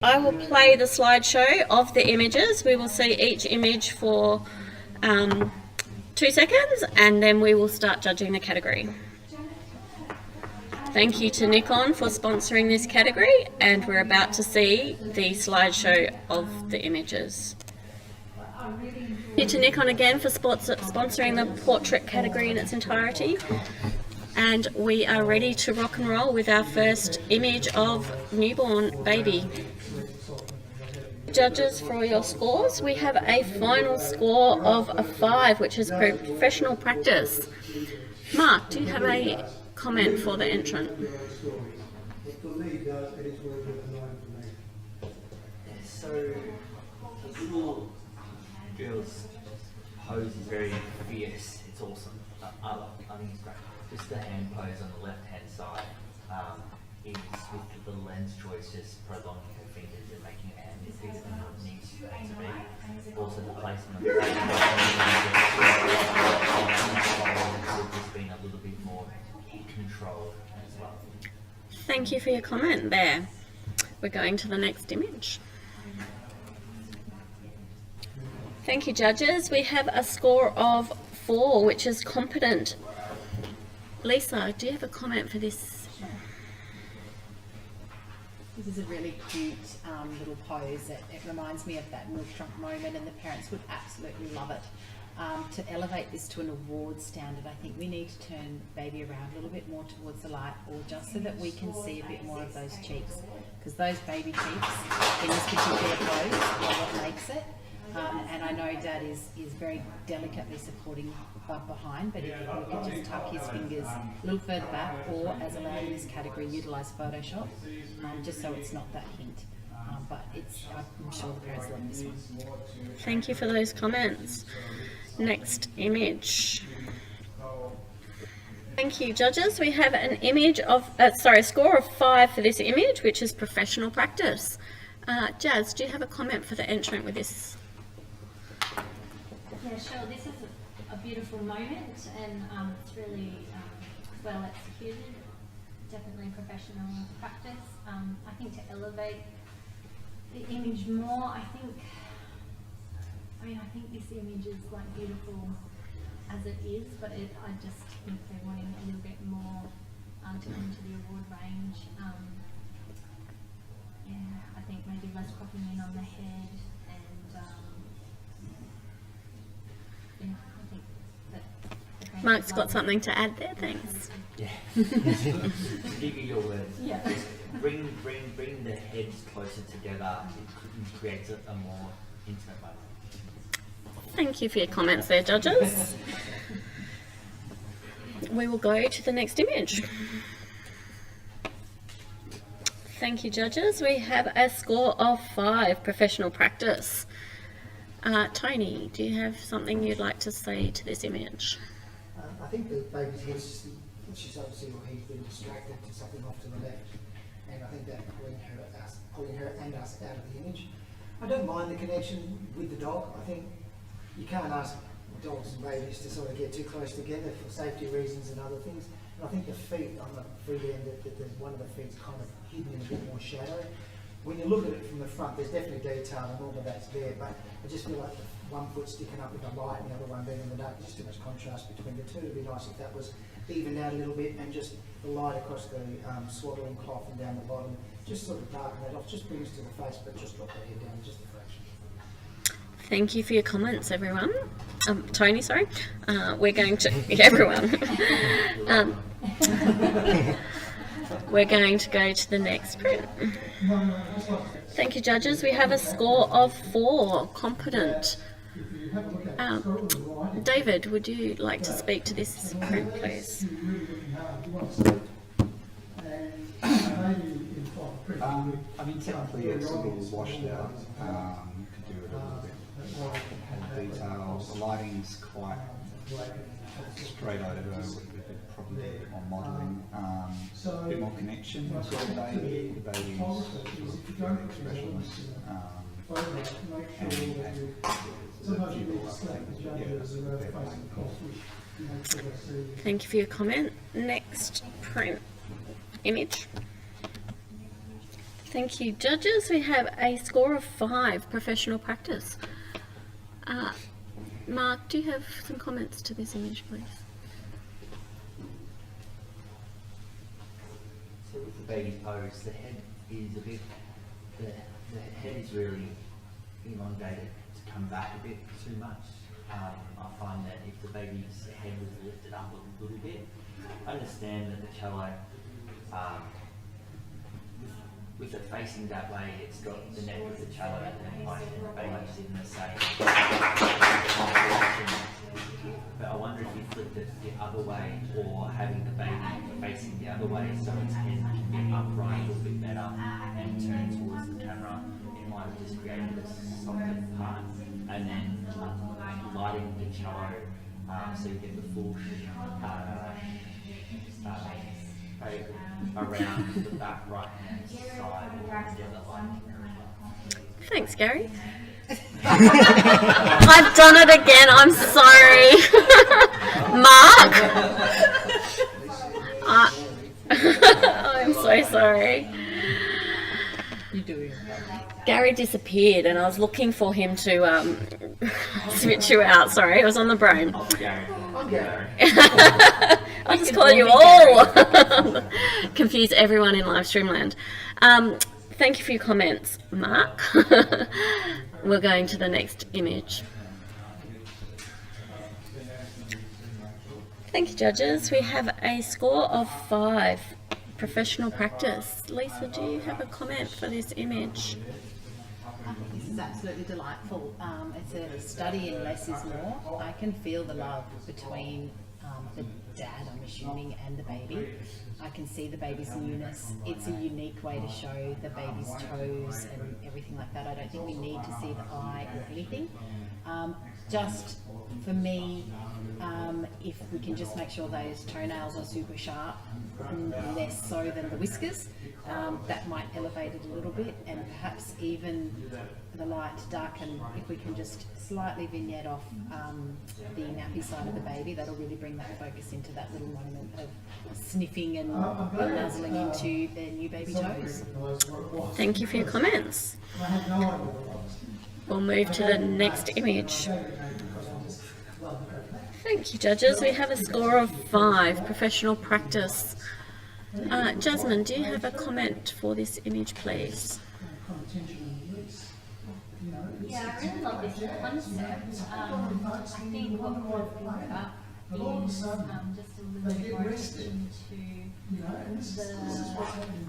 I will play the slideshow of the images. We will see each image for 2 seconds and then we will start judging the category. Thank you to Nikon for sponsoring this category, and we're about to see the slideshow of the images. Thank you to Nikon again for sponsoring the portrait category in its entirety. And we are ready to rock and roll with our first image of newborn baby. Judges, for your scores, we have a final score of a 5, which is professional practice. Mark, do you have a comment for the entrant? So the little girl's pose is very fierce. It's awesome. I think it's great. Just the hand pose on the left hand side is with the lens choice, just prolonging her fingers and making her hand as big as it needs to be. Also the placement of the face has been a little bit more controlled as well. Thank you for your comment there. We're going to the next image. Thank you, judges. We have a score of 4, which is competent. Lisa, do you have a comment for this? This is a really cute little pose. It reminds me of that milk trunk moment, and the parents would absolutely love it. To elevate this to an award standard, I think we need to turn baby around a little bit more towards the light, or just so that we can see a bit more of those cheeks, because those baby cheeks in this particular pose are what makes it. And I know Dad is very delicately supporting behind, but if we could just tuck his fingers a little further back, or as allowed in this category, utilise Photoshop, just so it's not that hint. But I'm sure the parents love this one. Thank you for those comments. Next image. Thank you, judges. We have an image of, a score of 5 for this image, which is professional practice. Jazz, do you have a comment for the entrant with this? Yeah, sure. This is a beautiful moment, and it's really well executed. Definitely professional practice. I think to elevate the image more, I think this image is like beautiful as it is, but I just think they're wanting a little bit more to come to the award range. Yeah, I think maybe less cropping in on the head, and yeah, I think that. Mark's got something to add there, thanks. Yeah. Give you your words. Yeah. Just bring the heads closer together. It creates a more intimate moment. Thank you for your comments there, judges. We will go to the next image. Thank you, judges. We have a score of 5, professional practice. Tony, do you have something you'd like to say to this image? I think the baby's head's just, she's obviously, or he's been distracted to something off to the left, and I think that pulling her and us out of the image. I don't mind the connection with the dog. I think you can't ask dogs and babies to sort of get too close together for safety reasons and other things. And I think the feet on the free end, that one of the feet's kind of hidden in a bit more shadow. When you look at it from the front, there's definitely detail and all of that's there, but I just feel like the one foot sticking up in the light and the other one being in the dark, there's just too much contrast between the two. It'd be nice if that was evened out a little bit, and just the light across the swaddling cloth and down the bottom, just sort of darken that off, just brings to the face, but just drop the head down just a fraction. Thank you for your comments, everyone. Tony, sorry. We're going to, everyone. We're going to go to the next print. Thank you, judges. We have a score of 4, competent. David, would you like to speak to this print, please? I mean, technically it's a little washed out. You could do it a little bit more detail. The lighting's quite straight over with probably a bit more modelling, a bit more connection as well. The baby's very expressionless. Thank you for your comment. Next print image. Thank you, judges. We have a score of 5, professional practice. Mark, do you have some comments to this image, please? So with the baby pose, the head is a bit, the head is really elongated to come back a bit too much. I find that if the baby's head was lifted up a little bit, I understand that the cello, with it facing that way, it's got the neck of the cello and the baby's in the same direction. But I wonder if you flipped it the other way, or having the baby facing the other way so its head can be upright a little bit better and turn towards the camera, it might have just created a softer part. And then lighting the cello so you get the full around the back right hand side together like. Thanks, Gary. I've done it again. I'm sorry. Mark. I'm so sorry. You do it. Gary disappeared and I was looking for him to switch you out. Sorry, I was on the brain. Oh, Gary. I'll just call you all. Confuse everyone in live stream land. Thank you for your comments, Mark. We're going to the next image. Thank you, judges. We have a score of 5, professional practice. Lisa, do you have a comment for this image? This is absolutely delightful. It's a study in less is more. I can feel the love between the dad, I'm assuming, and the baby. I can see the baby's newness. It's a unique way to show the baby's toes and everything like that. I don't think we need to see the eye or anything. Just for me, if we can just make sure those toenails are super sharp, less so than the whiskers, that might elevate it a little bit, and perhaps even the light to darken, if we can just slightly vignette off the nappy side of the baby, that'll really bring that focus into that little moment of sniffing and nuzzling into their new baby toes. Thank you for your comments. We'll move to the next image. Thank you, judges. We have a score of 5, professional practice. Jasmine, do you have a comment for this image, please? Yeah, I really love this concept. I think what we've brought up is just a little bit more attention to the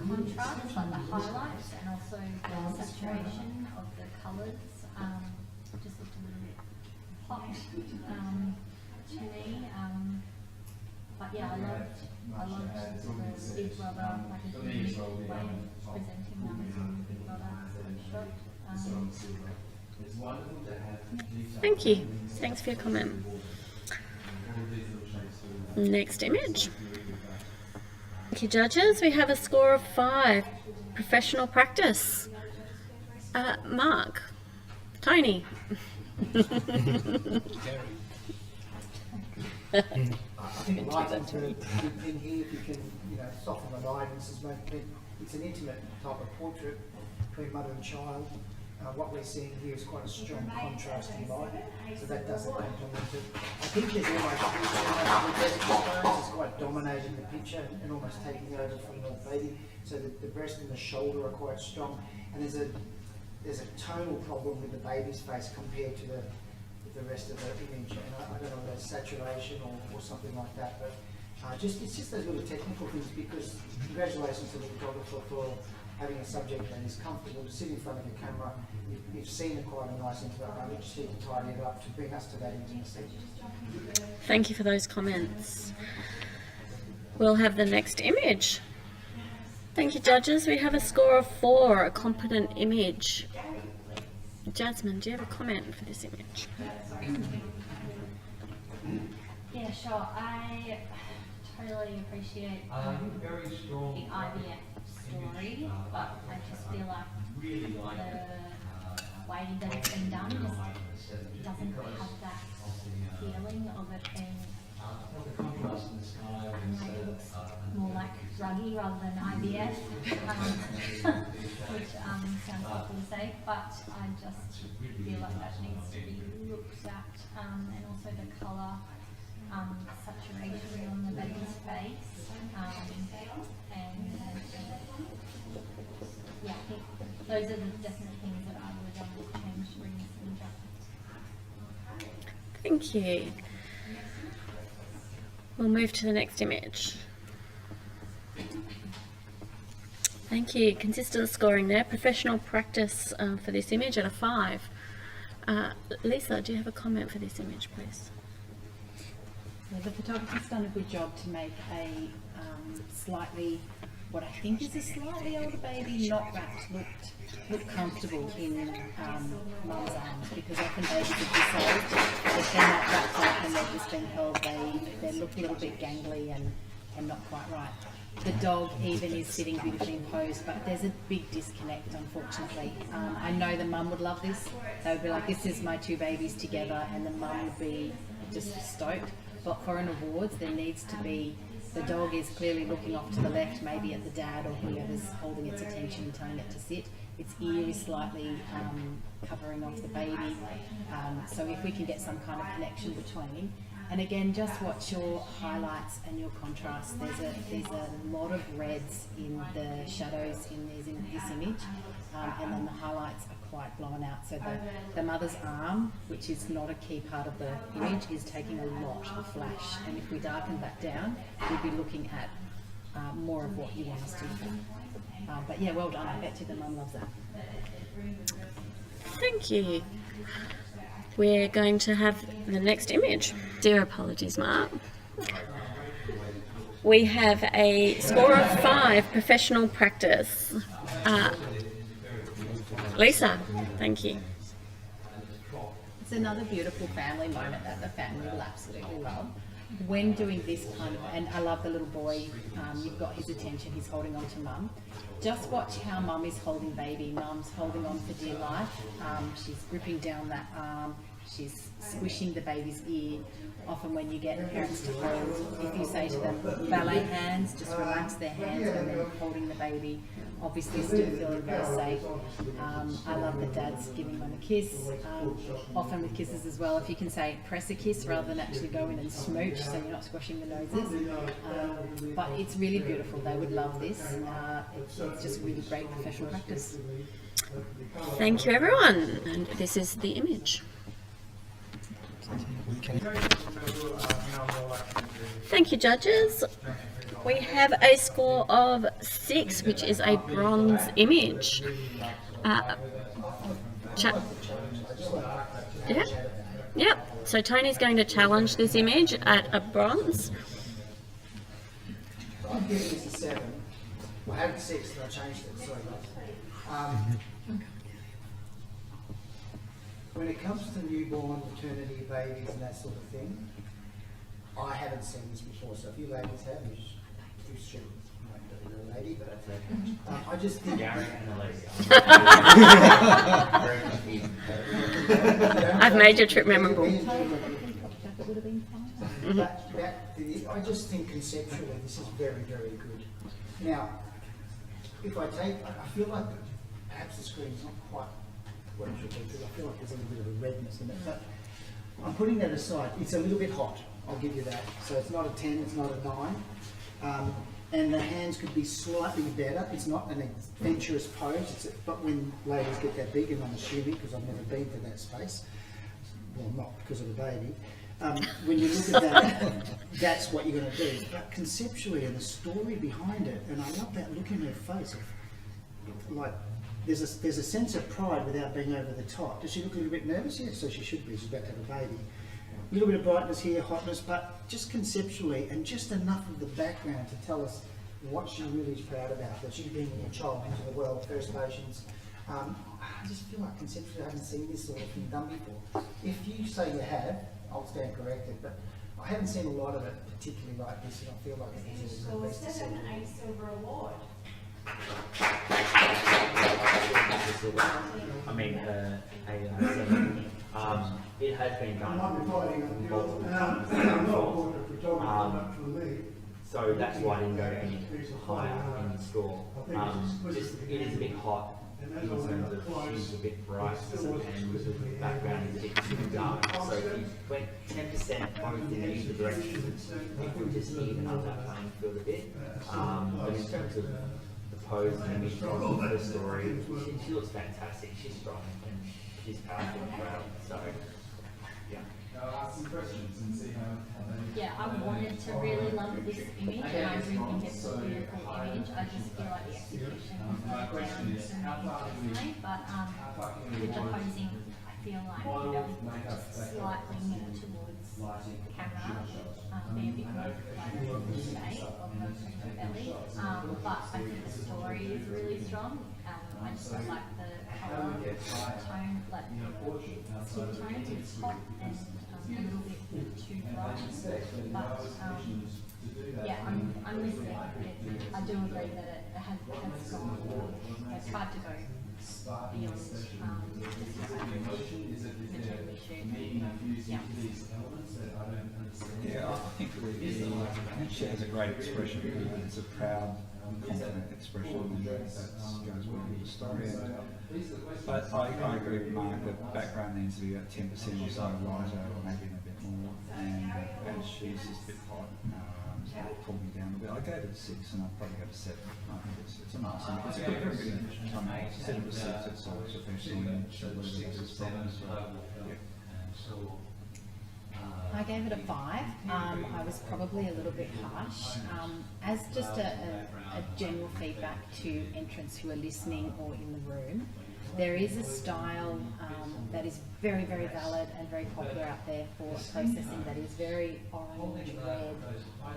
contrast, like the highlights, and also the saturation of the colours. Just looked a little bit hot to me. But yeah, I loved the Big Brother, like a unique way of presenting them as a Big Brother shot. Thank you. Thanks for your comment. Next image. Thank you, judges. We have a score of 5, professional practice. Mark. Tony. I think the lighting in here, if you can, soften the lighting, it's an intimate type of portrait between mother and child. What we're seeing here is quite a strong contrasting light, so that doesn't complement it. I think there's almost is quite dominating the picture and almost taking over from the baby, so that the breast and the shoulder are quite strong, and there's a tonal problem with the baby's face compared to the rest of the image, and I don't know if that's saturation or something like that, but it's just those little technical things, because congratulations to the photographer for having a subject that is comfortable to sit in front of the camera. You've seen quite a nice intimate moment. You just need to tidy it up to bring us to that intimacy. Thank you for those comments. We'll have the next image. Thank you, judges. We have a score of 4, a competent image. Jasmine, do you have a comment for this image? Yeah, sure. I totally appreciate the IVF story, but I just feel like the way that it's been done just doesn't have that feeling of it being Maybe it looks more like ruggy rather than IVF, which sounds awful to say, but I just feel like that needs to be looked at, and also the colour, saturation on the baby's face, and yeah, I think those are the definite things that I would change during this image. Thank you. We'll move to the next image. Thank you. Consistent scoring there. Professional practice for this image at a 5. Lisa, do you have a comment for this image, please? Yeah, the photographer's done a good job to make a slightly, what I think is a slightly older baby, not wrapped, look comfortable in mum's arms, because often babies are this old, if they're not wrapped up and they're just being held, they look a little bit gangly and not quite right. The dog even is sitting beautifully posed, but there's a big disconnect, unfortunately. I know the mum would love this. They would be like, this is my 2 babies together, and the mum would be just stoked. But for an awards, there needs to be, the dog is clearly looking off to the left, maybe at the dad or whoever's holding its attention and telling it to sit. Its ear is slightly covering off the baby. So if we can get some kind of connection between, and again, just watch your highlights and your contrast. There's a lot of reds in the shadows in this image, and then the highlights are quite blown out. So the mother's arm, which is not a key part of the image, is taking a lot of flash. And if we darken that down, we'll be looking at more of what you want us to look at. But yeah, well done. I bet you the mum loves that. Thank you. We're going to have the next image. Dear apologies, Mark. We have a score of 5, professional practice. Lisa, thank you. It's another beautiful family moment that the family will absolutely love. When doing this kind of, and I love the little boy, you've got his attention, he's holding on to mum. Just watch how mum is holding baby. Mum's holding on for dear life. She's gripping down that arm. She's squishing the baby's ear. Often when you get parents to hold, if you say to them, ballet hands, just relax their hands when they're holding the baby. Obviously still feeling very safe. I love the dads giving them a kiss. Often with kisses as well, if you can say press a kiss rather than actually go in and smooch, so you're not squashing the noses. But it's really beautiful. They would love this. It's just really great professional practice. Thank you, everyone. And this is the image. Thank you, judges. We have a score of 6, which is a bronze image. Yep. So Tony's going to challenge this image at a bronze. I'll give this a 7. I had 6 and I changed it, sorry. When it comes to newborn, maternity, babies and that sort of thing, I haven't seen this before, so if you ladies have, you should. You're a lady, but I just think... Gary and a lady. I've made your trip memorable. I just think conceptually this is very, very good. Now, if I feel like perhaps the screen's not quite what it should be, because I feel like there's a little bit of a redness in it, but I'm putting that aside. It's a little bit hot, I'll give you that. So it's not a 10, it's not a 9. And the hands could be slightly better. It's not an adventurous pose, but when ladies get that big, and I'm assuming, because I've never been to that space, well, not because of the baby, when you look at that, that's what you're going to do. But conceptually, and the story behind it, and I love that look in her face, like, there's a sense of pride without being over the top. Does she look a little bit nervous? Yes, so she should be. She's about to have a baby. A little bit of brightness here, hotness, but just conceptually, and just enough of the background to tell us what she really is proud about, that she's bringing her child into the world, First Nations. I just feel like conceptually I haven't seen this sort of thing done before. If you say you have, I'll stand corrected, but I haven't seen a lot of it, particularly like this, and I feel like it is the best to see. A silver award. I mean, it has been done multiple times before. So that's why I didn't go any higher in the score. Just it is a bit hot in terms of she's a bit bright and with the background is a bit too dark. So if you went 10% both in either direction, it would just even up that playing field a bit. But in terms of the pose and image of her story, she looks fantastic. She's strong and she's powerful and proud. So yeah. Yeah, I wanted to really love this image, and I do think it's a beautiful image. I just feel like the execution was let down to me personally, but with the posing, I feel like, you know, just slightly more towards the camera, be a bit more like the shape of her belly. But I think the story is really strong. I just feel like the colour tone, like skin tone is hot and a little bit too bright. But yeah, I'm listening. I do agree that it has gone. It's hard to go beyond just Yeah, I think she has a great expression. It's a proud, confident expression, and that goes well with the story. But I agree with Mark that background needs to be about 10% or so lighter, or maybe a bit more. And she's just a bit hot. Pulled me down a bit. I gave it a 6, and I'll probably go to 7. I think it's a nice image. It's a good, very good image. I mean, 7 to 6, it's a professional image. I gave it a 5. I was probably a little bit harsh. As just a general feedback to entrants who are listening or in the room, there is a style that is very, very valid and very popular out there for processing that is very orange, red,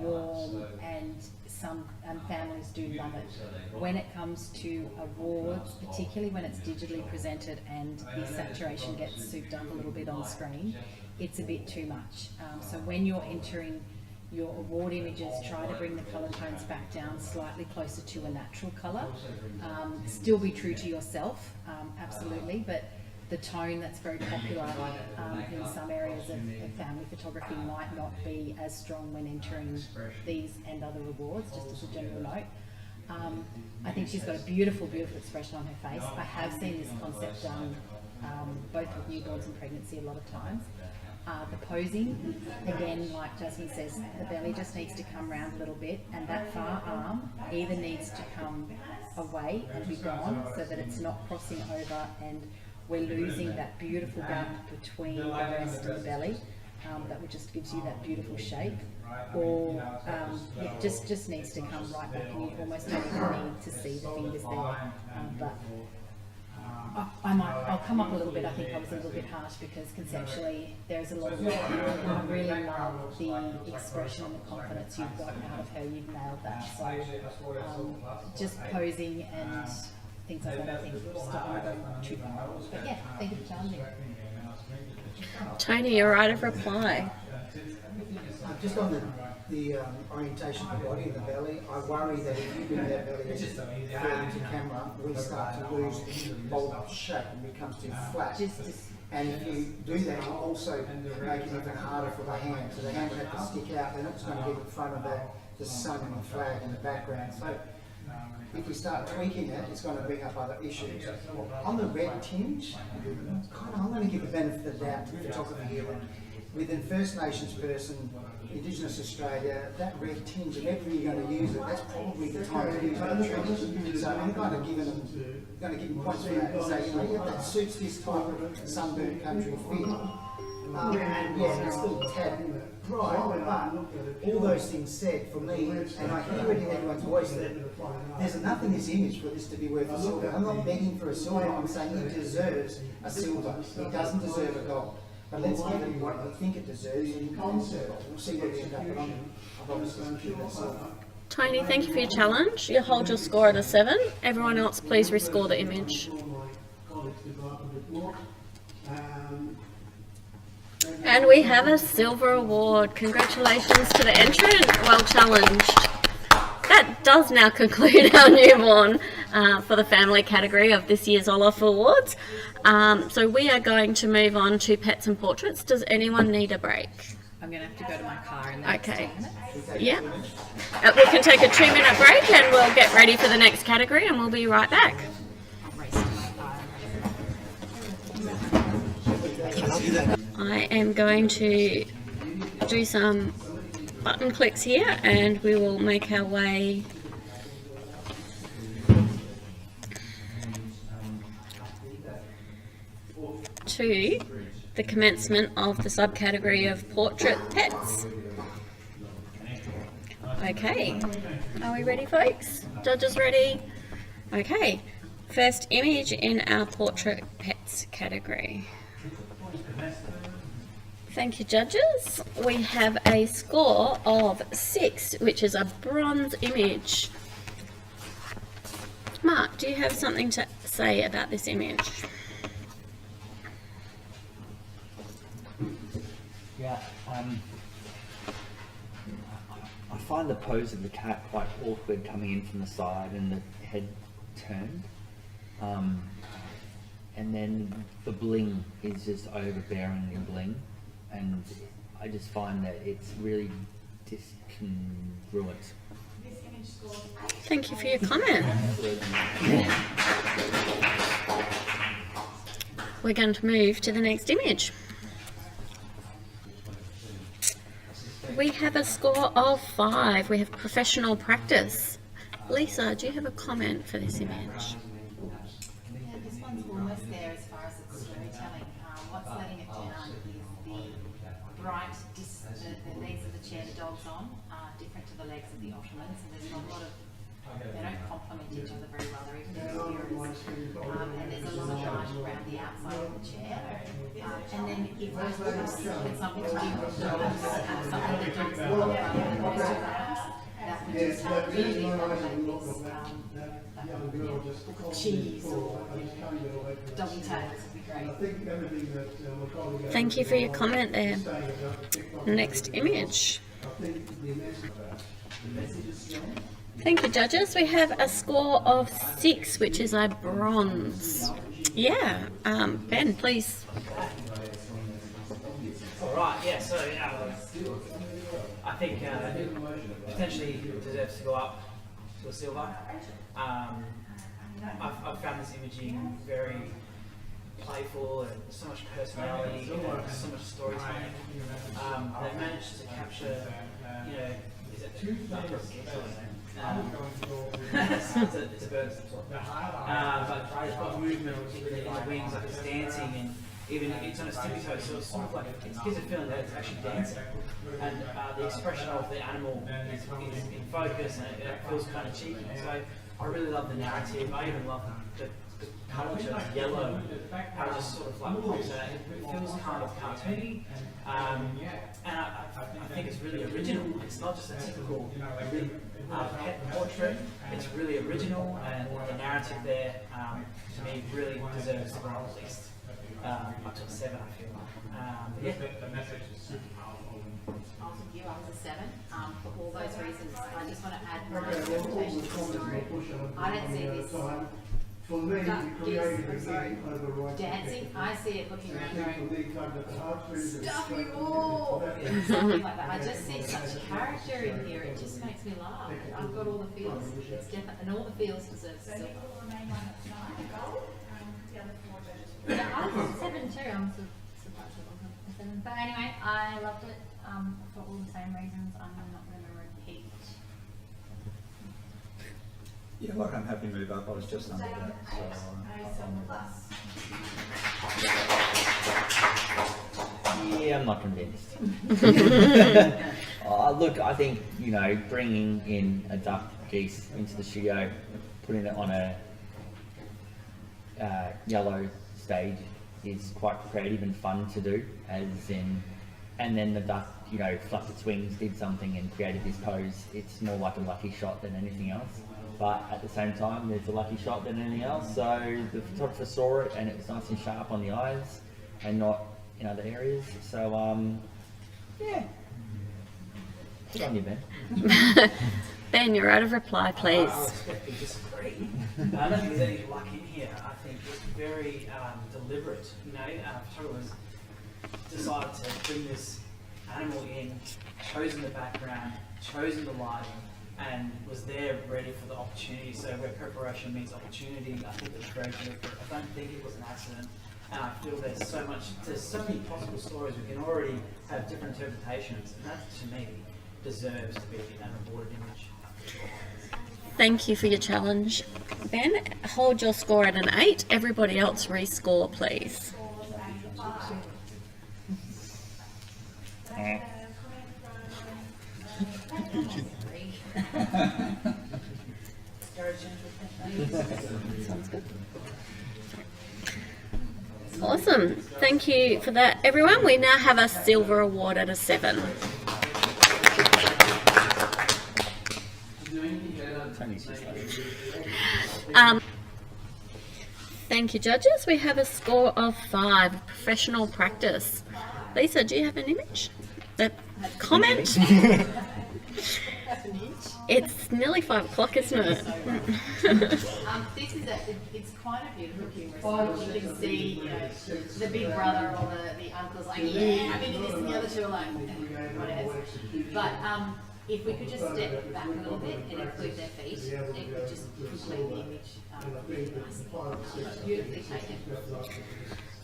warm, and some families do love it. When it comes to awards, particularly when it's digitally presented and the saturation gets souped up a little bit on screen, it's a bit too much. So when you're entering your award images, try to bring the colour tones back down slightly closer to a natural colour. Still be true to yourself, absolutely, but the tone that's very popular in some areas of family photography might not be as strong when entering these and other awards, just as a general note. I think she's got a beautiful, beautiful expression on her face. I have seen this concept done both with newborns and pregnancy a lot of times. The posing, again, like Jasmine says, the belly just needs to come round a little bit, and that far arm either needs to come away and be gone so that it's not crossing over and we're losing that beautiful gap between the breast and the belly that just gives you that beautiful shape, or it just needs to come right back, and you almost don't even need to see the fingers there. But I'll come up a little bit. I think I was a little bit harsh because conceptually there's a lot of work. I really love the expression and the confidence you've got out of her. You've nailed that. So just posing and things like that, I think just don't want to go too far. But yeah, thank you for challenging. Tony, you're right of reply. Just on the orientation of the body and the belly, I worry that if you bring that belly further into camera, we start to lose the bulb shape and it becomes too flat. And if you do that, you also make it even harder for the hand. So the hand will have to stick out, then it's going to get in front of the sun and the flag in the background. So if we start tweaking it, it's going to bring up other issues. On the red tinge, I'm going to give the benefit of the doubt to the photographer here. Within First Nations person, Indigenous Australia, that red tinge, if ever you're going to use it, that's probably the time to use it. So I'm going to give them points for that and say, you know, yeah, that suits this type of sunburnt country feel. And yeah, it's still a tad bright, but all those things said, for me, and I hear it in everyone's voice, that there's enough in this image for this to be worth a silver. I'm not begging for a silver, I'm saying it deserves a silver. It doesn't deserve a gold. But let's give it what we think it deserves, and we'll see what we end up on. I've obviously secured that silver. Tony, thank you for your challenge. You hold your score at a 7. Everyone else, please rescore the image. And we have a silver award. Congratulations to the entrant. Well challenged. That does now conclude our newborn for the family category of this year's Orloff Awards. So we are going to move on to pets and portraits. Does anyone need a break? I'm going to have to go to my car in the next Okay. 10 minutes. Yeah. We can take a 2-minute break and we'll get ready for the next category and we'll be right back. I'll race to my car. I am going to do some button clicks here and we will make our way to the commencement of the subcategory of portrait pets. Okay, are we ready, folks? Judges ready? Okay, first image in our portrait pets category. Thank you, judges. We have a score of 6, which is a bronze image. Mark, do you have something to say about this image? Yeah, I find the pose of the cat quite awkward coming in from the side and the head turned. And then the bling is just overbearing in bling. And I just find that it's really discongruent. Thank you for your comment. We're going to move to the next image. We have a score of 5. We have professional practice. Lisa, do you have a comment for this image? Yeah, this one's almost there as far as its storytelling. What's letting it down is the bright, the legs of the chair the dog's on are different to the legs of the ottomans, and there's not a lot of, they don't complement each other very well, they're even mirrors. And there's a lot of light around the outside of the chair. And then if those dogs had something to do with dogs, something that dogs love rather than those 2 items, that would just really elevate this cheese or doggy tails would be great. Thank you for your comment there. Next image. Thank you, judges. We have a score of 6, which is a bronze. Yeah, Ben, please. Alright, yeah, so I think potentially deserves to go up to a silver. I've found this imaging very playful and so much personality and so much storytelling. They've managed to capture, you know, is it it's a bird of some sort. But it's got movement in the wings, like it's dancing, and even it's on its tippy toes, so it's sort of like, it gives a feeling that it's actually dancing. And the expression of the animal is in focus, and it feels kind of cheeky. So I really love the narrative. I even love the colour, yellow, how it just sort of like pops out. It feels kind of cartoony, and I think it's really original. It's not just a typical pet portrait. It's really original, and the narrative there, to me, really deserves to go at least up to a 7. I feel like. Yeah. I was with you, I was a 7. For all those reasons, I just want to add my interpretation to the story. I don't see this dancing. I see it looking around going, stuff you all! Something like that. I just see such character in here. It just makes me laugh. I've got all the feels. It's definitely, and all the feels deserve silver. Yeah, I was 7 too. I'm surprised it wasn't a 7. But anyway, I loved it for all the same reasons. I'm not going to repeat. Yeah, like I'm happy to move up. I was just under that. So, Yeah, I'm not convinced. Look, I think, you know, bringing in a duck geese into the studio, putting it on a yellow stage is quite creative and fun to do, and then the duck, you know, flapped its wings, did something and created this pose. It's more like a lucky shot than anything else, but at the same time there's a lucky shot than anything else, so the photographer saw it and it was nice and sharp on the eyes and not in other areas, so yeah, good on you, Ben. Ben, you're out of reply, please. I respectfully disagree. I don't think there's any luck in here. I think it's very deliberate. You know, photographers decided to bring this animal in, chosen the background, chosen the lighting, and was there ready for the opportunity. So where preparation meets opportunity, I think it was very good. I don't think it was an accident. And I feel there's so many possible stories. We can already have different interpretations, and that to me deserves to be an awarded image. Thank you for your challenge, Ben. Hold your score at an 8. Everybody else rescore, please. Sounds good. Awesome. Thank you for that, everyone. We now have a silver award at a 7. Thank you, judges. We have a score of 5. Professional practice. Lisa, do you have an image? A comment? It's nearly 5 o'clock, isn't it? This is it's quite a beautiful humorous. You can see, you know, the big brother or the uncle's like, yeah, I'm into this, and the other two are like, whatever. But if we could just step back a little bit and include their feet, it would just complete the image really nicely. Beautifully taken.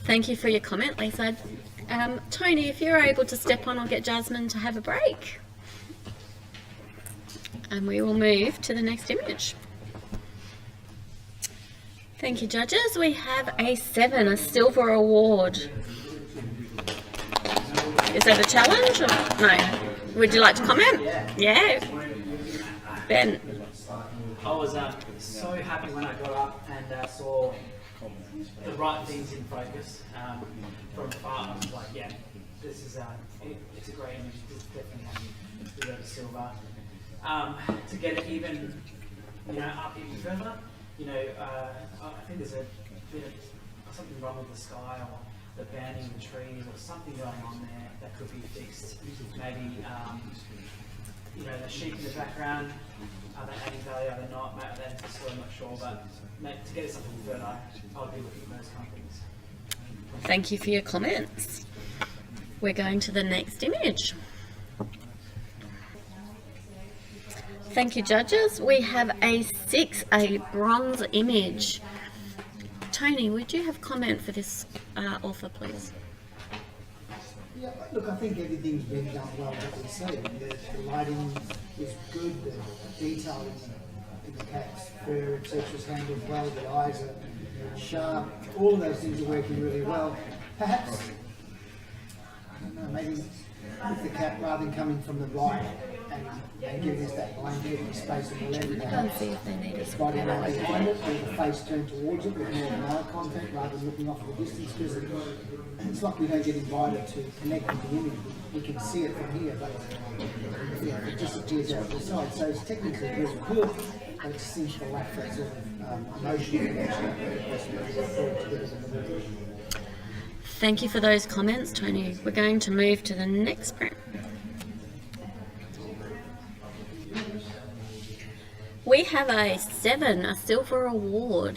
Thank you for your comment, Lisa. Tony, if you're able to step on, I'll get Jasmine to have a break. And we will move to the next image. Thank you, judges. We have a 7, a silver award. Is that a challenge? Or no. Would you like to comment? Yeah. Ben. I was so happy when I got up and saw the right things in focus from afar. I was like, yeah, this is it's a great image. This definitely has to go to silver. To get it even, up even further, I think there's a bit of something wrong with the sky or the banding of the trees or something going on there that could be fixed. Maybe, the sheep in the background, are they adding value, are they not? Maybe that's still, I'm not sure, but to get it something further, I'll be looking at those kind of things. Thank you for your comments. We're going to the next image. Thank you, judges. We have a 6, a bronze image. Tony, would you have comment for this author, please? Yeah, look, I think everything's been done well, what we see. The lighting is good, the detail in the cat's fur, etc. is handled well, the eyes are sharp, all of those things are working really well. Perhaps, I don't know, maybe with the cat, rather than coming from the right and giving us that blanket and space on the left, Can't see if they need the us. body maybe behind it, with the face turned towards it, with more of an eye contact rather than looking off at a distance, because it's like we don't get invited to connect with the image. We can see it from here, but it disappears out the side. So it's technically very good, but it seems to lack that sort of emotional connection. Thank you for those comments, Tony. We're going to move to the next print. We have a 7, a silver award.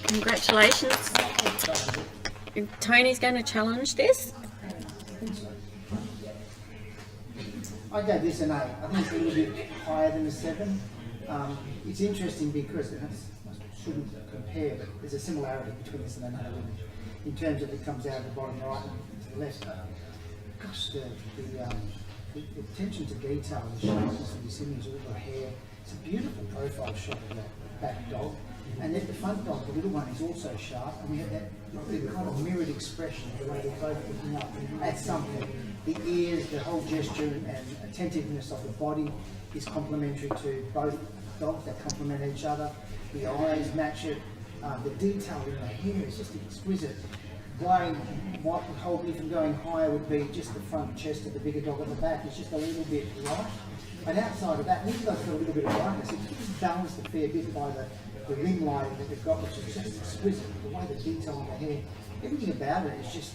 Congratulations. Tony's going to challenge this. I gave this an 8. I think it's a little bit higher than a 7. It's interesting because, and I shouldn't compare, but there's a similarity between this and another image in terms of it comes out of the bottom right and to the left. Gosh, the attention to detail, the sharpness of this image, all the hair. It's a beautiful profile shot of that back dog. And then the front dog, the little one, is also sharp. And we have that kind of mirrored expression, the way they're both looking up at something. The ears, the whole gesture and attentiveness of the body is complementary to both dogs. They complement each other. The eyes match it. The detail in the hair is just exquisite. What would hold me from going higher would be just the front chest of the bigger dog at the back. It's just a little bit light. And outside of that, these guys got a little bit of brightness. It's balanced a fair bit by the ring lighting that they've got, which is just exquisite. The way the detail on the hair, everything about it is just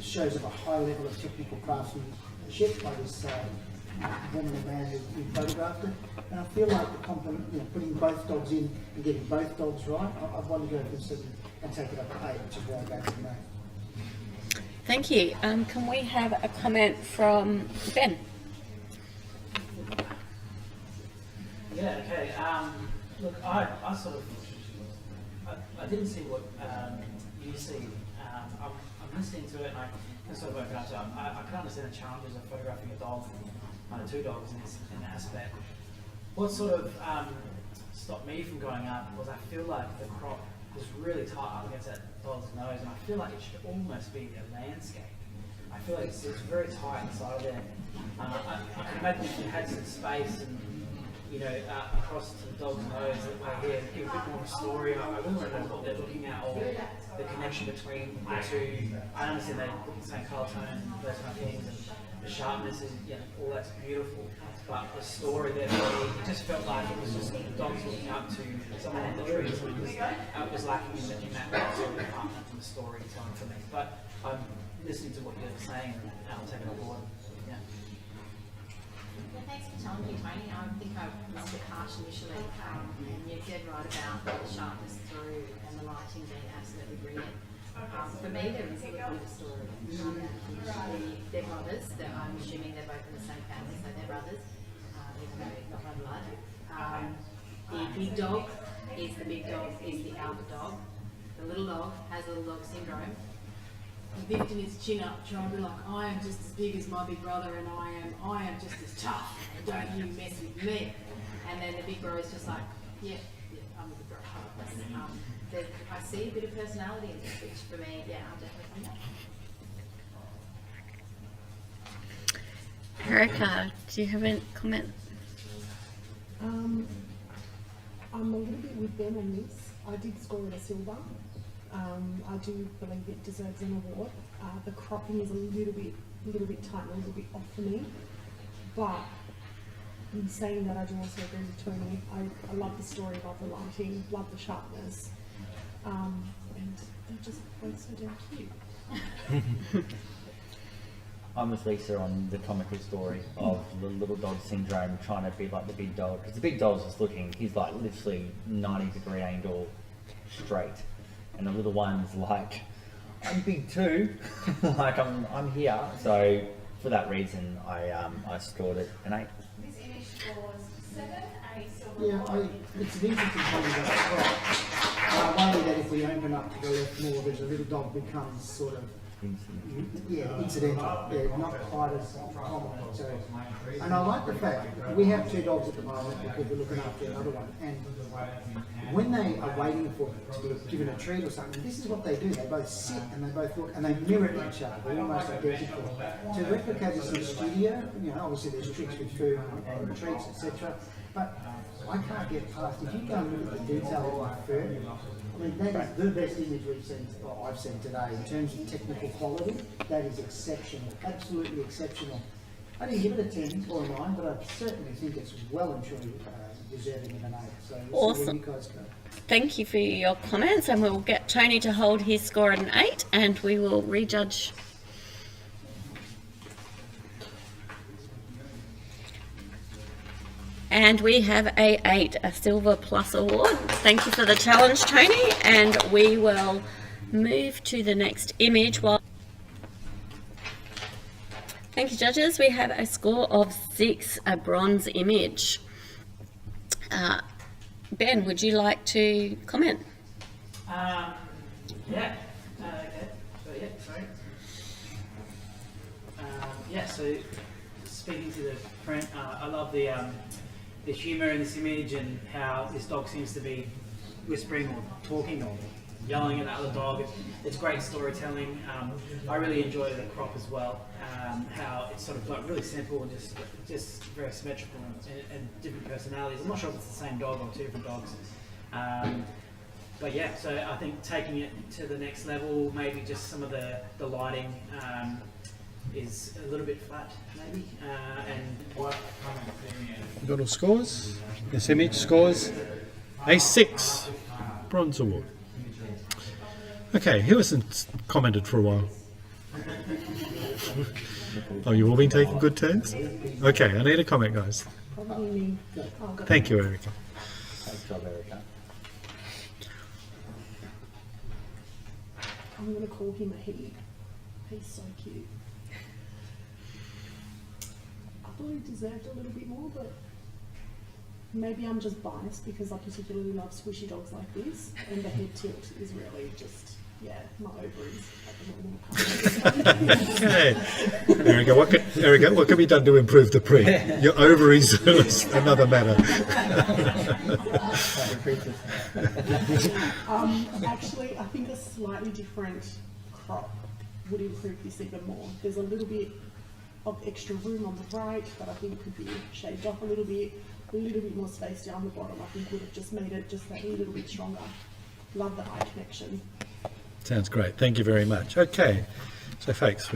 shows of a high level of technical craftsmanship by this woman and man who photographed it. And I feel like the compliment, putting both dogs in and getting both dogs right, I'd want to go for 7 and take it up to 8, which is why I go to 9. Thank you. Can we have a comment from Ben? Yeah, okay. Look, I sort of, I didn't see what you see. I'm listening to it and I can sort of open up to it. I can understand the challenges of photographing a dog, two dogs in that aspect. What sort of stopped me from going up was I feel like the crop was really tight up against that dog's nose, and I feel like it should almost be a landscape. I feel like it's very tight inside of there. I can imagine if you had some space and across to the dog's nose, here, give a bit more of a story. I really want to know what they're looking at, or the connection between the two. I understand they look the same colour tone, those kind of things, and the sharpness is, all that's beautiful. But the story there, it just felt like it was just the dogs looking up to someone in the trees. It was lacking in that sort of department from the storytelling for me. But I'm listening to what you're saying and I'll take it on board. Yeah. Thanks for telling me, Tony. I think I was a bit harsh initially, and you're dead right about the sharpness through and the lighting being absolutely brilliant. For me, there is a little bit of a story. They're brothers. I'm assuming they're both in the same family, so they're brothers, even though not by blood. The big dog is the alpha dog. The little dog has little dog syndrome. He's lifting his chin up, trying to be like, I am just as big as my big brother, and I am just as tough. Don't you mess with me. And then the big bro is just like, yeah, I'm the big bro. I see a bit of personality in this, which for me, yeah, I'm definitely from that. Erica, do you have a comment? I'm a little bit with Ben on this. I did score it a silver. I do believe it deserves an award. The cropping is a little bit tight, a little bit off for me. But in saying that, I do also agree with Tony. I love the story, love the lighting, love the sharpness, and they're just both so damn cute. I'm with Lisa on the comical story of the little dog syndrome trying to be like the big dog. Because the big dog's just looking, he's like literally 90-degree angle straight. And the little one's like, I'm big too. Like I'm here. So for that reason, I scored it an 8. This image scores 7, 8, silver. Yeah, it's an interesting point about only that if we open up to the left more, there's a little dog becomes sort of incidental. Yeah, not quite as prominent. So, and I like the fact we have 2 dogs at the moment because we're looking after another one. And when they are waiting for to be given a treat or something, this is what they do. They both sit and they both look and they mirror each other. They're almost identical. To replicate this in the studio, obviously there's tricks with food and treats, etc. But I can't get past, if you go and look at the detail of the fur, I mean, that is the best image we've seen, or I've seen today, in terms of technical quality. That is exceptional, absolutely exceptional. I didn't give it a 10 or a 9, but I certainly think it's well and truly deserving of an 8. So we'll see where you guys go. Thank you for your comments, and we'll get Tony to hold his score at an 8, and we will rejudge. And we have a 8, a Silver Plus award. Thank you for the challenge, Tony, and we will move to the next image. Thank you, judges. We have a score of 6, a bronze image. Ben, would you like to comment? Yeah. Okay. So yeah, sorry. So speaking to the print, I love the humour in this image and how this dog seems to be whispering or talking or yelling at the other dog. It's great storytelling. I really enjoy the crop as well. How it's sort of like really simple and just very symmetrical and different personalities. I'm not sure if it's the same dog or 2 different dogs. But yeah, so I think taking it to the next level, maybe just some of the lighting is a little bit flat, maybe. Got all scores. This image scores a 6, bronze award. Okay, who hasn't commented for a while? Oh, you've all been taking good turns? Okay, I need a comment, guys. Probably me. Thank you, Erica. Thanks, job, Erica. I'm going to call him a he. He's so cute. I thought he deserved a little bit more, but maybe I'm just biased because I particularly love squishy dogs like this, and the head tilt is really just, yeah, my ovaries at the moment. Okay. Erica, what can be done to improve the print? Your ovaries is another matter. Actually, I think a slightly different crop would improve this even more. There's a little bit of extra room on the right, but I think could be shaved off a little bit more space down the bottom. I think would have just made it just that little bit stronger. Love the eye connection. Sounds great. Thank you very much. Okay, so folks,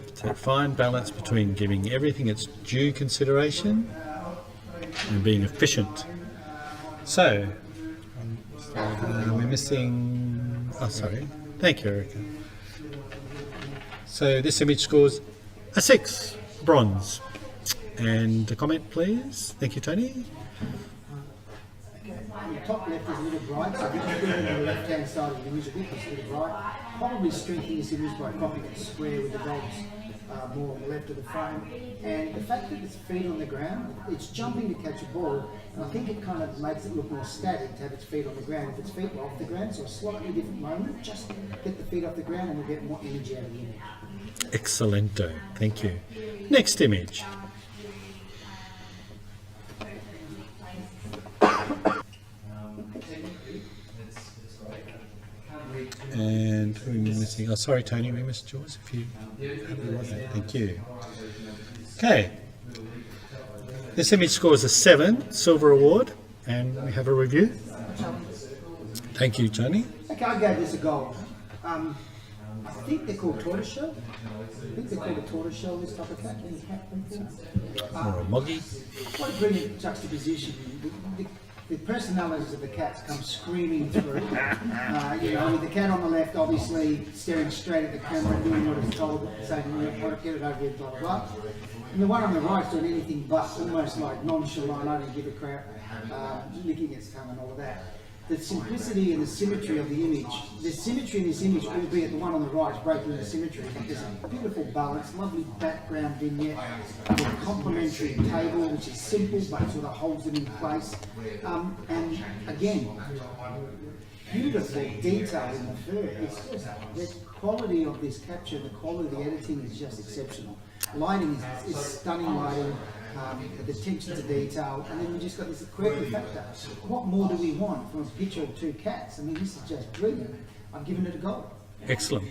it's a fine balance between giving everything its due consideration and being efficient. So, we're missing... Oh, sorry. Thank you, Erica. So this image scores a 6, bronze. And a comment, please. Thank you, Tony. On the top left is a little bright, so if you put it on the left-hand side of the image a bit, it's a little bright. Probably strengthen this image by cropping it square with the dogs more on the left of the frame. And the fact that its feet on the ground, it's jumping to catch a ball, and I think it kind of makes it look more static to have its feet on the ground. If its feet were off the ground, so a slightly different moment, just get the feet off the ground and we'll get more energy out of the image. Excellento. Thank you. Next image. And who are we missing? Oh, sorry, Tony, we missed yours. If you want that, thank you. Okay. This image scores a 7, silver award, and we have a review. Thank you, Tony. Okay, I gave this a gold. I think they're called tortoiseshell. I think they're called a tortoiseshell, this type of cat. Or a moggy. What a brilliant juxtaposition. The personalities of the cats come screaming through. You know, with the cat on the left, obviously staring straight at the camera and doing what it's told, saying, get it over with, blah, blah, blah. And the one on the right's doing anything but, almost like nonchalant, I don't give a crap, licking its tongue and all of that. The simplicity and the symmetry of the image, the symmetry in this image, albeit the one on the right is breaking the symmetry. There's a beautiful balance, lovely background vignette, with a complementary table which is simple but sort of holds it in place. And again, beautiful detail in the fur. It's just the quality of this capture, the quality of the editing is just exceptional. Lighting is stunning lighting. The attention to detail, and then we just got this quirky factor. What more do we want from a picture of 2 cats? I mean, this is just brilliant. I've given it a gold. Excellent.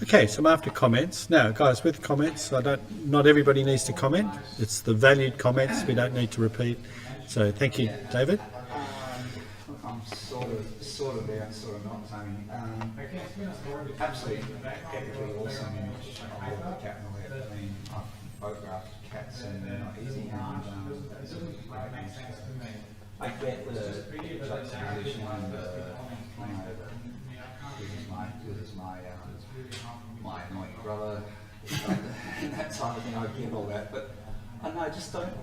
Okay, so I'm after comments. Now, guys, with comments, not everybody needs to comment. It's the valued comments we don't need to repeat. So thank you, David. I'm sort of there, sort of not, Tony. Absolutely epically awesome image of the cat on the left. I mean, I've photographed cats and they're not easy. I get the juxtaposition and this is my annoying brother, that type of thing. I get all that, but I don't know, I just don't.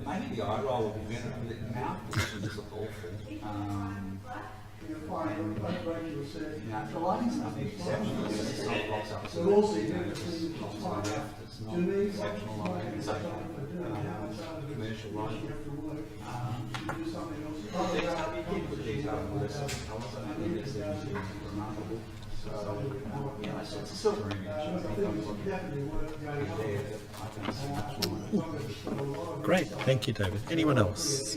Maybe the eye roll would be better, but the mouth position just look awful. The lighting's nothing exceptional. It's just sort of rocks up. So it's not exceptional lighting. It's commercial lighting. Detail and all sorts of colours. I think it's remarkable. So, yeah, it's a silver image. I think I was looking at there. I think it's much more. Great, thank you, David. Anyone else?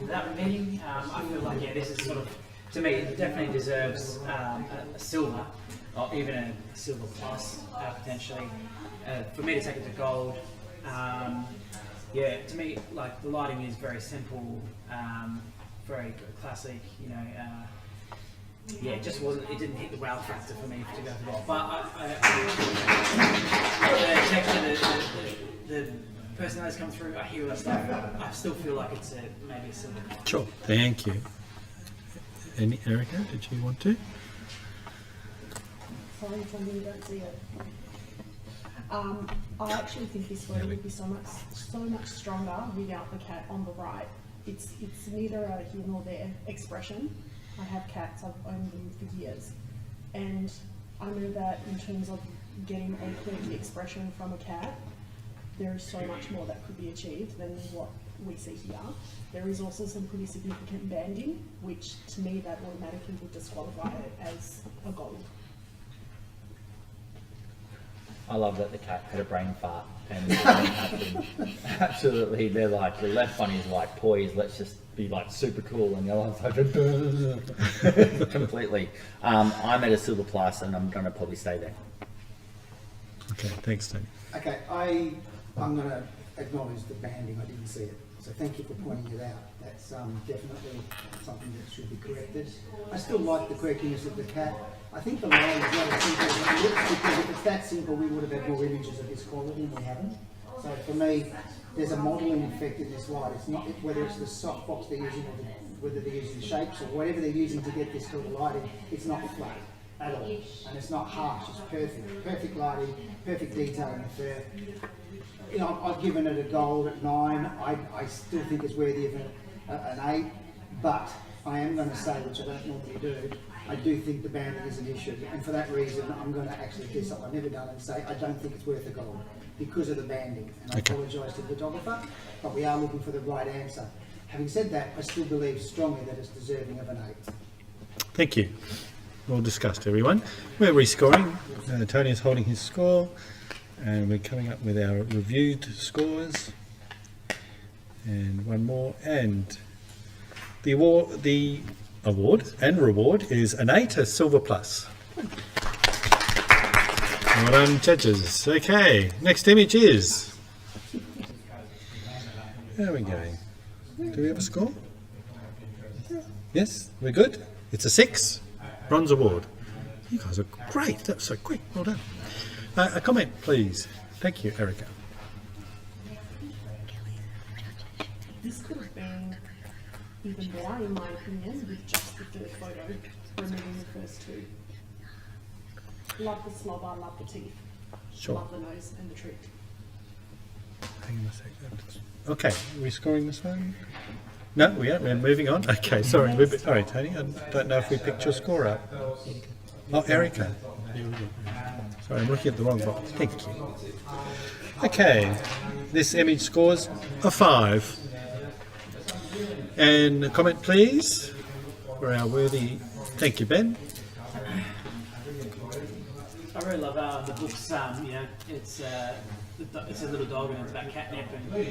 Without meeting, I feel like, this is sort of, to me, it definitely deserves a silver, or even a silver plus, potentially. For me to take it to gold, to me, like, the lighting is very simple, very classic, it just wasn't, it didn't hit the wow factor for me to go for gold. But the texture, the personalities come through, I hear all that stuff, I still feel like it's maybe a silver. Sure, thank you. Erica, did you want to? Sorry, Tony, you don't see it. I actually think this photo would be so much stronger without the cat on the right. It's neither a here nor there expression. I have cats, I've owned them for years. And I know that in terms of getting a quirky expression from a cat, there is so much more that could be achieved than what we see here. There is also some pretty significant banding, which to me that automatically would disqualify it as a gold. I love that the cat had a brain fart and it happened. Absolutely, they're like, the left one is like poised, let's just be like super cool, and the other one's like completely. I'm at a silver plus and I'm going to probably stay there. Okay, thanks, Tony. Okay, I'm going to acknowledge the banding. I didn't see it, so thank you for pointing it out. That's definitely something that should be corrected. I still like the quirkiness of the cat. I think the line is not as simple as it looks, because if it's that simple, we would have had more images of this quality, and we haven't. So for me, there's a modelling effect in this light. It's not whether it's the softbox they're using, or whether they're using shapes or whatever they're using to get this sort of lighting. It's not flat at all, and it's not harsh. It's perfect, perfect lighting, perfect detail in the fur. You know, I've given it a gold at 9. I still think it's worthy of an 8, but I am going to say, which I don't normally do, I do think the banding is an issue, and for that reason I'm going to actually do something I've never done and say I don't think it's worth a gold because of the banding, and I apologise to the photographer, but we are looking for the right answer. Having said that, I still believe strongly that it's deserving of an 8. Thank you. Well discussed, everyone. We're rescoring. Tony is holding his score, and we're coming up with our reviewed scores. And one more, and the award and reward is an 8, a silver plus. Well done, judges. Okay, next image is. How are we going? Do we have a score? Yes, we're good. It's a 6, bronze award. You guys are great. That was so quick. Well done. A comment, please. Thank you, Erica. This could have been even better, in my opinion, with just the third photo, removing the first 2. Love the slobber, love the teeth, Sure. love the nose and the treat. Hang on a second. Okay, are we scoring this one? No, we aren't. We're moving on. Okay, sorry. Sorry, Tony. I don't know if we picked your score up. Oh, Erica. Sorry, I'm looking at the wrong box. Thank you. Okay, this image scores a 5. And a comment, please, for our worthy. Thank you, Ben. I really love the book's, you know, it's a little dog and it's about catnip, and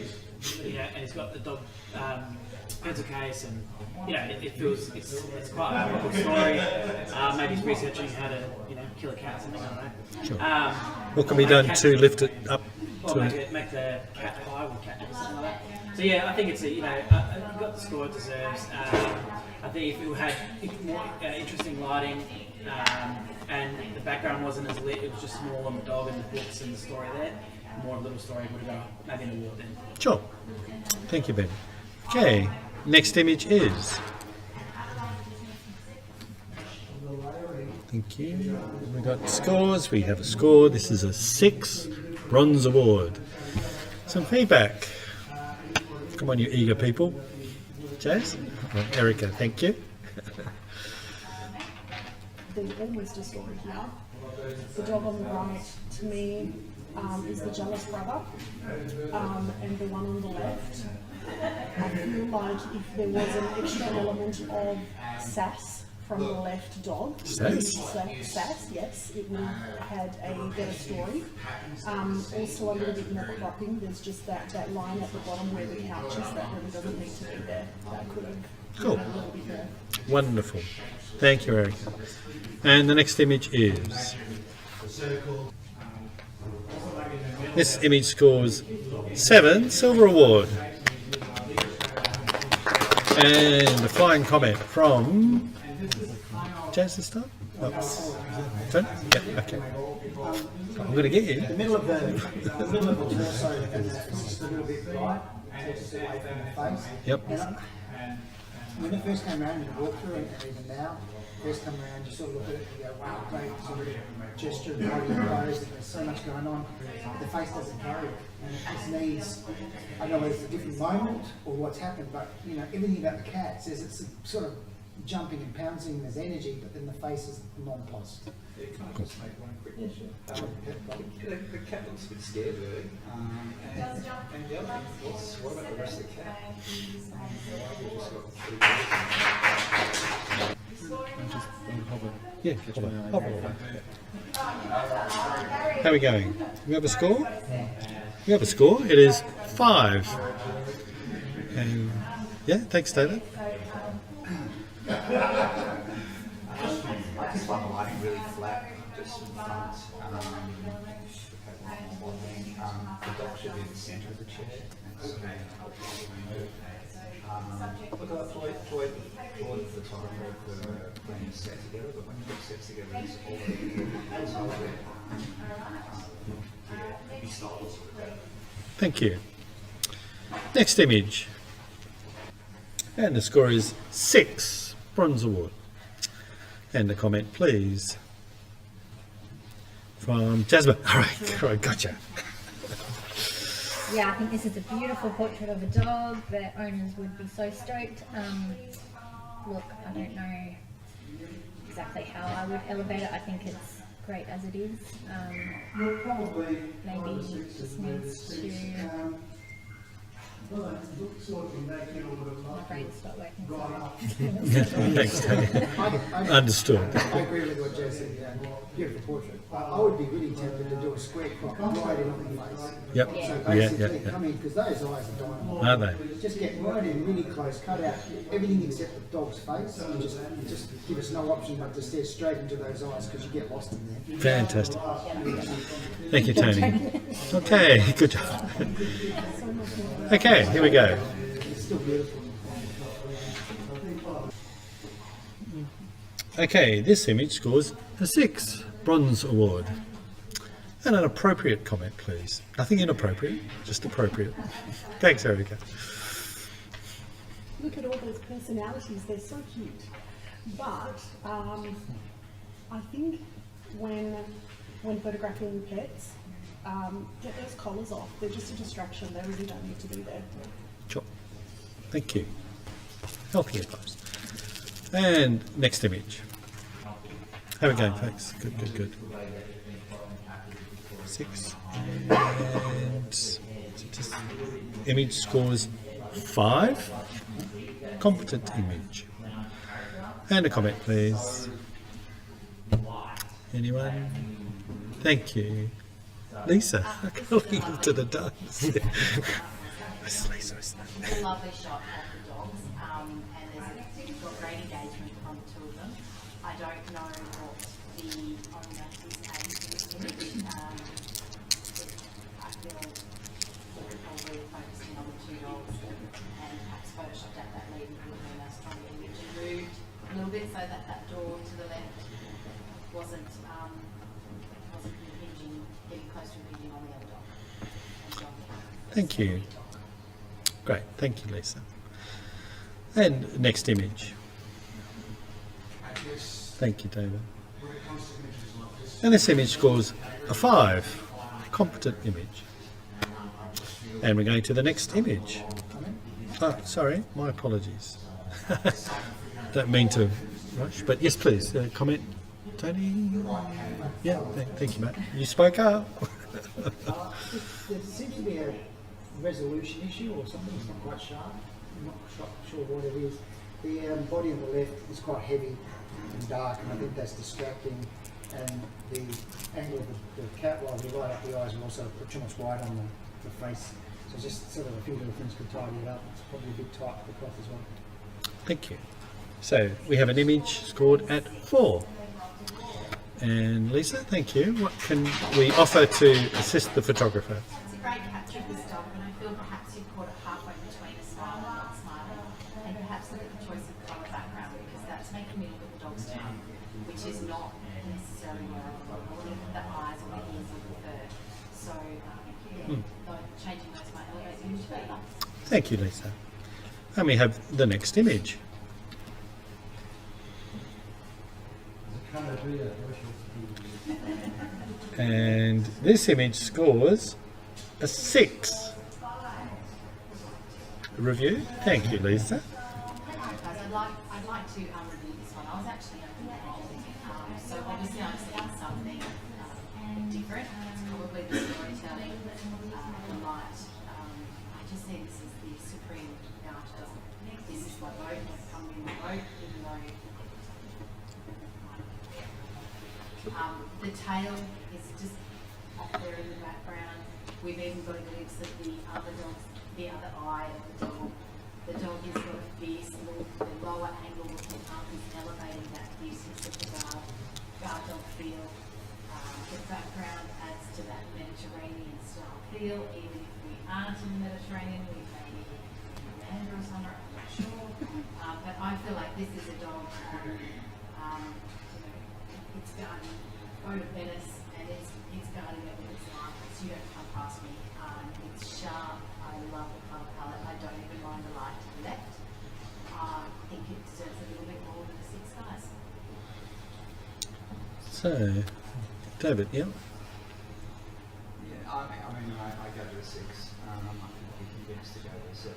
you know, and it's got the dog pencil case, and you know, it feels it's quite a good story. Maybe he's researching how to, you know, kill a cat or something. I don't know. Sure. What can be done to lift it up? Or make the cat high with catnip or something like that. So yeah, I think it's a, you know, you've got the score it deserves. I think if it had more interesting lighting, and the background wasn't as lit, it was just more on the dog and the books and the story there, more little story would have got maybe an award then. Sure. Thank you, Ben. Okay, next image is. Thank you. We got scores. We have a score. This is a 6, bronze award. Some feedback. Come on, you eager people. Jazz? Oh, Erica, thank you. There's almost a story here. The dog on the right, to me, is the jealous brother, and the one on the left, I feel like if there was an extra element of sass from the left dog, Sass? Sass, yes, it would have had a better story. Also a little bit more cropping. There's just that line at the bottom where the couch is, that really doesn't need to be there. That could have Cool. been a little bit more. Wonderful. Thank you, Erica. And the next image is. This image scores 7, silver award. And a flying comment from Jazz this time? Turn? Yeah, okay. I'm going to get you. The middle of the torso is just a little bit bright, takes us away from the face. Yep. And when it first came around in the walkthrough, and even now, first come around, you sort of look at it and go, wow, great sort of gesture, body pose, there's so much going on. The face doesn't carry it, and it just needs, I don't know whether it's a different moment or what's happened, but you know, everything about the cat says it's a sort of jumping and pouncing, there's energy, but then the face is nonplussed. Yeah, can I just make one quick question? The cat looks a bit scared, really. And the other thing, what about the rest of the cat? Why have we just got 3 days? Yeah, hover. How are we going? We have a score? We have a score. It is 5. And yeah, thanks, David. I just find the lighting really flat, just in front. The dog should be in the centre of the chair. Look, I applaud the photographer for putting a set together, but when you put sets together, it's all over there. Yeah, be stylish. Thank you. Next image. And the score is 6. Bronze award. And a comment, please. From Jasmine. All right, gotcha. Yeah, I think this is a beautiful portrait of a dog. Their owners would be so stoked. Look, I don't know exactly how I would elevate it. I think it's great as it is. Maybe it just needs to... My brain's not working. Thanks, Tony. Understood. I agree with what Joe said. Beautiful portrait. I would be really tempted to do a square crop right in on the face. Yep. So Yeah. basically, come in, because those eyes are dynamite. Are they? Just get right in really close, cut out everything except the dog's face, and just give us no option but to stare straight into those eyes because you get lost in there. Fantastic. Thank you, Tony. Okay, good job. Okay, here we go. It's still beautiful. Okay, this image scores a 6. Bronze award. And an appropriate comment, please. Nothing inappropriate, just appropriate. Thanks, Erica. Look at all those personalities, they're so cute. But I think when photographing pets, get those collars off. They're just a distraction. They really don't need to be there. Sure. Thank you. Healthy advice. And next image. How are we going, folks? Good. 6. And just image scores 5. Competent image. And a comment, please. Anyone? Thank you. Lisa, looking into the dance. Where's Lisa? It's a lovely shot of the dogs, and there's got great engagement from the 2 of them. I don't know what the owner is aiming for this image. I feel that we're probably focusing on the 2 dogs and perhaps photoshopped out that lead and given a strong image and moved a little bit so that that door to the left wasn't impinging, getting close to impinging on the other dog. Thank you. Great, thank you, Lisa. And next image. Thank you, David. And this image scores a 5. Competent image. And we're going to the next image. Oh, sorry, my apologies. Don't mean to rush, but yes, please, comment, Tony. Yeah, thank you, Matt. You spoke up. There seems to be a resolution issue or something. It's not quite sharp. I'm not sure what it is. The body on the left is quite heavy and dark, and I think that's distracting. And the angle of the cat, while we light up the eyes, and also put too much white on the face. So just sort of a few little things could tidy it up. It's probably a bit tight for the cloth as well. Thank you. So we have an image scored at 4. And Lisa, thank you. What can we offer to assist the photographer? It's a great capture of this dog, and I feel perhaps you've caught it halfway between a smile and not smiling, and perhaps look at the choice of colour background, because that's making me look at the dog's tongue, which is not necessarily where I look, or look at the eyes or the ears or the fur. So, changing those might elevate the image further. Thank you, Lisa. And we have the next image. And this image scores a 6. Review? Thank you, Lisa. I'd like to to review this one. I was actually so obviously I'm seeing something different. It's probably the storytelling, the light. I just see this as the supreme narrative. This is my boat. I come in my boat, even though the tail is just up there in the background. We've even got a glimpse of the other dog's, the other eye of the dog. The dog has got a fierce look, the lower angle looking up is elevating that fierceness of the guard dog feel. The background adds to that Mediterranean style feel. Even if we aren't in the Mediterranean, we may be in land or somewhere, I'm not sure. But I feel like this is a dog it's guarding boat of Venice, and it's guarding it with its life. So you don't come past me. It's sharp. I love the colour palette. I don't even mind the light to the left. I think it deserves a little bit more than the 6 stars. So, David, yeah? Yeah, I go to a 6. I'm not convinced to go to a 7.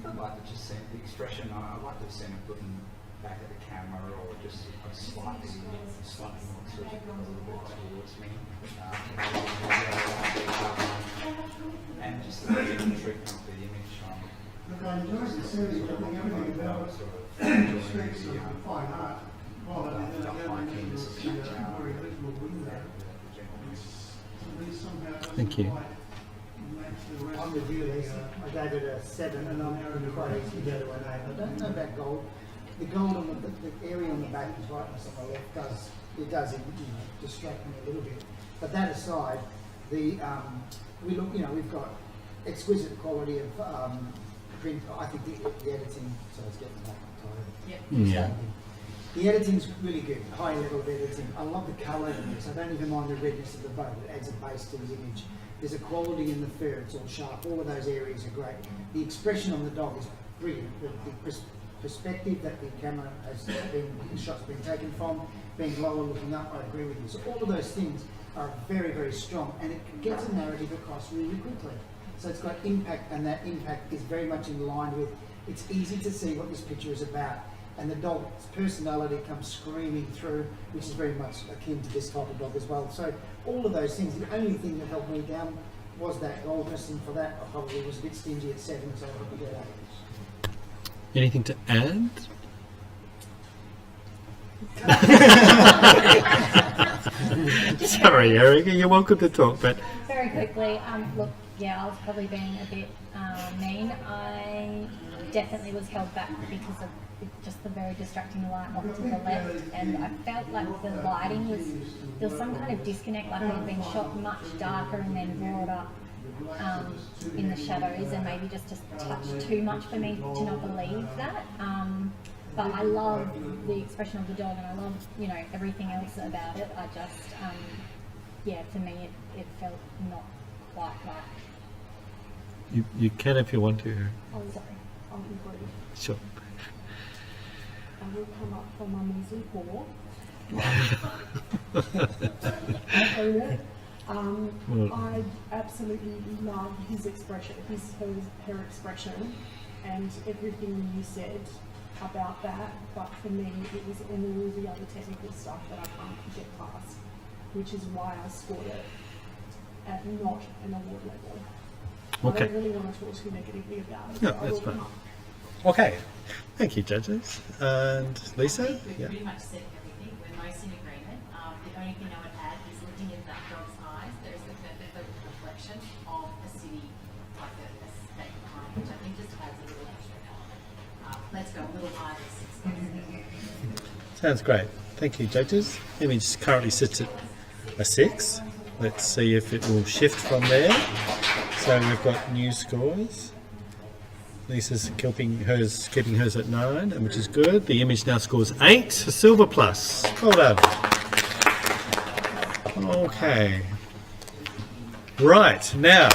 I'd like to just see the expression. I'd like to have seen it looking back at the camera, or just slightly more sort of a little bit towards me. And just the treatment of the image. Look, I enjoy the series. I think everything about it speaks of fine art. Well, I mean, Thank you. I'm with you, Lisa. I gave it a 7, and I'm quite easy to go to an 8. I don't know about gold. The gold on the area on the back and brightness on the left does distract me a little bit. But that aside, we've got exquisite quality of print. I think the editing. So it's getting back on time. Yeah. The editing's really good, high level of editing. I love the colour in this. I don't even mind the redness of the boat. It adds a base to the image. There's a quality in the fur, it's all sharp. All of those areas are great. The expression on the dog is brilliant. The perspective that the camera has been, the shot's been taken from, being lower looking up, I agree with you. So all of those things are very, very strong, and it gets a narrative across really quickly. So it's got impact, and that impact is very much in line with, it's easy to see what this picture is about. And the dog's personality comes screaming through, which is very much akin to this type of dog as well. So all of those things, the only thing that held me down was that goldness, and for that I probably was a bit stingy at 7, so I hope we get 8. Anything to add? Sorry, Erica, you're welcome to talk, but Very quickly, look, yeah, I was probably being a bit mean. I definitely was held back because of just the very distracting light off to the left, and I felt like the lighting there was some kind of disconnect, like it had been shot much darker and then brought up in the shadows, and maybe just a touch too much for me to not believe that. But I love the expression of the dog, and I love, everything else about it. I just, for me it felt not quite right. you can if you want to. Oh, sorry. I'll be brief. Sure. I will come up from my measly paw. I absolutely love his expression, her expression, and everything you said about that. But for me, it was all the other technical stuff that I can't get past, which is why I scored it at not an award level. Okay. I don't really want to talk too negatively about it. No, but I that's will fine. come up. Okay, thank you, judges. And Lisa? I think we've Yeah. pretty much said everything. We're most in agreement. The only thing I would add is looking in that dog's eyes, there is the perfect reflection of a city, like a state behind, which I think just adds a little extra element. Let's go a little higher than 6. Sounds great. Thank you, judges. Image currently sits at a 6. Let's see if it will shift from there. So we've got new scores. Lisa's keeping hers at 9, which is good. The image now scores 8, a silver plus. Well done. Okay. Right, now